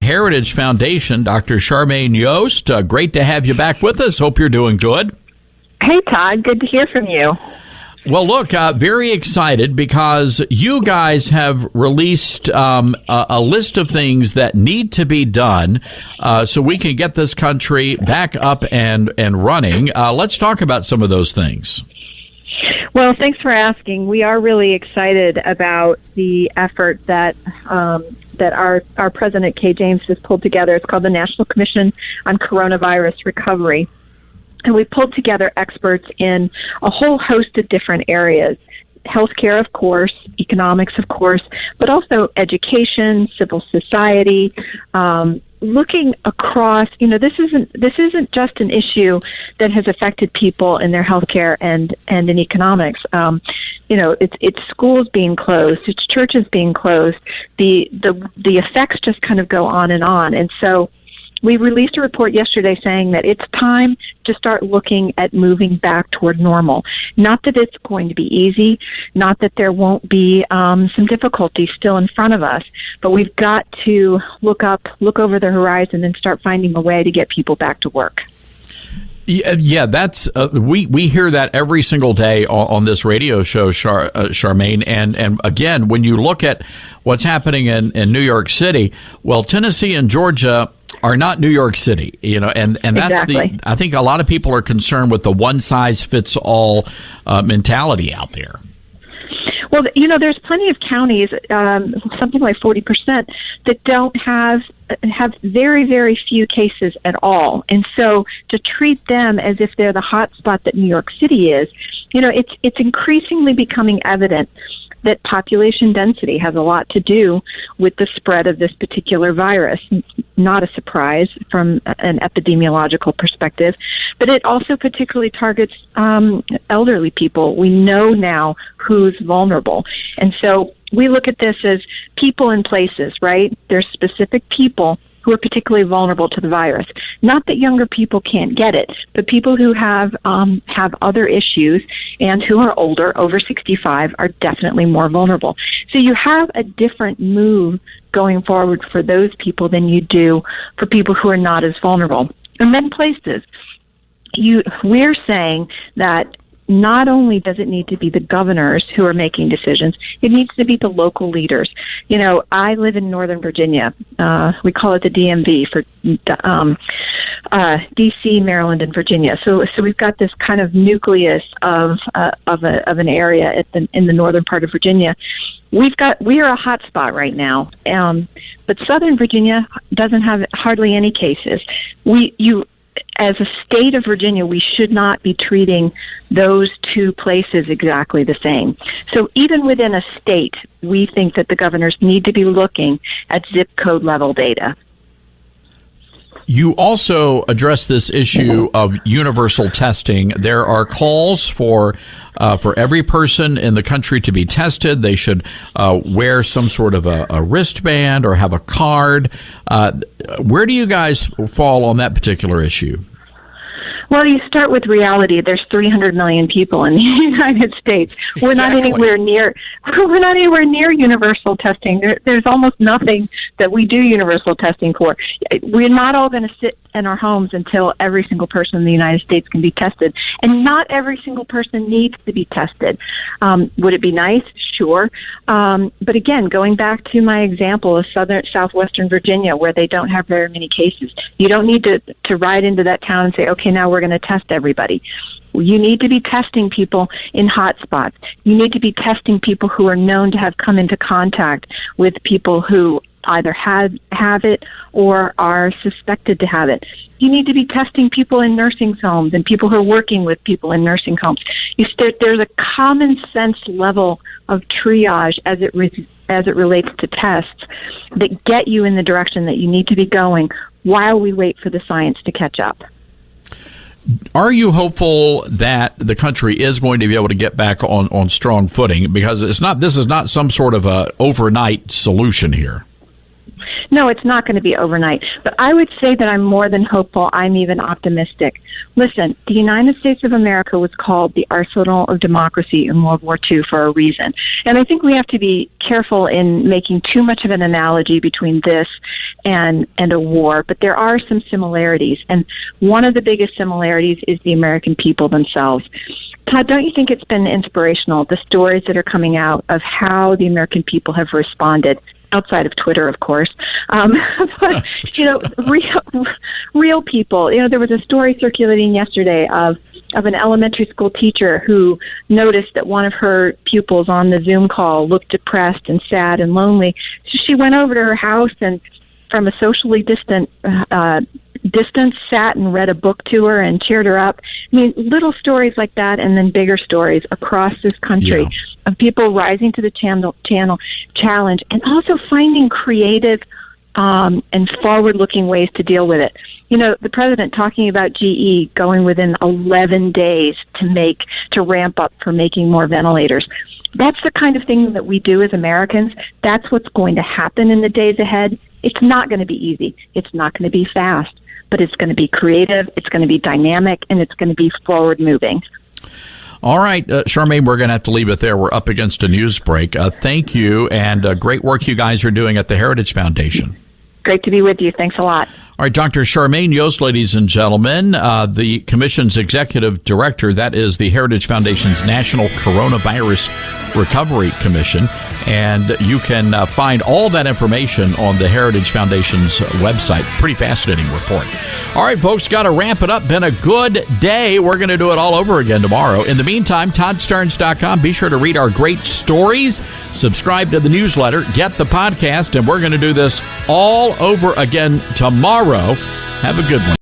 Heritage Foundation, Dr. Charmaine Yoest. Great to have you back with us. Hope you're doing good. Hey, Todd. Good to hear from you. Well, look, very excited because you guys have released a list of things that need to be done so we can get this country back up and running. Let's talk about some of those things. Well, thanks for asking. We are really excited about the effort that our President Kay James has pulled together. It's called the National Commission on Coronavirus Recovery. And we pulled together experts in a whole host of different areas. Healthcare, of course, economics, of course, but also education, civil society, looking across, this isn't just an issue that has affected people in their healthcare and in economics. It's schools being closed, it's churches being closed. The effects just kind of go on. And so we released a report yesterday saying that it's time to start looking at moving back toward normal. Not that it's going to be easy, not that there won't be some difficulties still in front of us, but we've got to look over the horizon and start finding a way to get people back to work. Yeah, that's we hear that every single day on this radio show, Charmaine. And again, when you look at what's happening in New York City, well, Tennessee and Georgia are not New York City, and that's exactly. I think a lot of people are concerned with the one size fits all mentality out there. Well, there's plenty of counties, something like 40%, that don't have very, very few cases at all. And so to treat them as if they're the hot spot that New York City is, it's increasingly becoming evident that population density has a lot to do with the spread of this particular virus. Not a surprise from an epidemiological perspective, but it also particularly targets elderly people. We know now who's vulnerable. And so we look at this as people and places, right? There's specific people who are particularly vulnerable to the virus. Not that younger people can't get it, but people who have other issues and who are older, over 65, are definitely more vulnerable. So you have a different move going forward for those people than you do for people who are not as vulnerable. And then places. We're saying that not only does it need to be the governors who are making decisions, it needs to be the local leaders. I live in Northern Virginia. We call it the DMV for D.C., Maryland, and Virginia. So we've got this kind of nucleus of an area in the northern part of Virginia. We are a hot spot right now, but Southern Virginia doesn't have hardly any cases. As a state of Virginia, we should not be treating those two places exactly the same. So even within a state, we think that the governors need to be looking at zip code level data. You also address this issue of universal testing. There are calls for every person in the country to be tested. They should wear some sort of a wristband or have a card. Where do you guys fall on that particular issue? Well, you start with reality. There's 300 million people in the United States. Exactly. We're not anywhere near universal testing. There's almost nothing that we do universal testing for. We're not all going to sit in our homes until every single person in the United States can be tested. And not every single person needs to be tested. Would it be nice? Sure. But again, going back to my example of southwestern Virginia, where they don't have very many cases, you don't need to ride into that town and say, okay, now we're going to test everybody. You need to be testing people in hot spots. You need to be testing people who are known to have come into contact with people who either have it or are suspected to have it. You need to be testing people in nursing homes and people who are working with people in nursing homes. There's a common sense level of triage as it relates to tests that get you in the direction that you need to be going while we wait for the science to catch up. Are you hopeful that the country is going to be able to get back on strong footing? Because this is not some sort of a overnight solution here. No, it's not going to be overnight. But I would say that I'm more than hopeful. I'm even optimistic. Listen, the United States of America was called the arsenal of democracy in World War II for a reason. And I think we have to be careful in making too much of an analogy between this and a war. But there are some similarities. And one of the biggest similarities is the American people themselves. Todd, don't you think it's been inspirational, the stories that are coming out of how the American people have responded, outside of Twitter, of course. But, real people. There was a story circulating yesterday of an elementary school teacher who noticed that one of her pupils on the Zoom call looked depressed and sad and lonely. So she went over to her house and, from a socially distant distance, sat and read a book to her and cheered her up. I mean, little stories like that, and then bigger stories across this country of people rising to the challenge, and also finding creative and forward-looking ways to deal with it. The president talking about GE going within 11 days to ramp up for making more ventilators. That's the kind of thing that we do as Americans. That's what's going to happen in the days ahead. It's not going to be easy. It's not going to be fast, but it's going to be creative, it's going to be dynamic, and it's going to be forward-moving. All right, Charmaine, we're going to have to leave it there. We're up against a news break. Thank you, and great work you guys are doing at the Heritage Foundation. Great to be with you. Thanks a lot. All right, Dr. Charmaine Yoest, ladies and gentlemen, the Commission's Executive Director. That is the Heritage Foundation's National Coronavirus Recovery Commission. And you can find all that information on the Heritage Foundation's website. Pretty fascinating report. All right, folks, got to ramp it up. Been a good day. We're going to do it all over again tomorrow. In the meantime, ToddStarnes.com. Be sure to read our great stories. Subscribe to the newsletter. Get the podcast. And we're going to do this all over again tomorrow. Have a good one.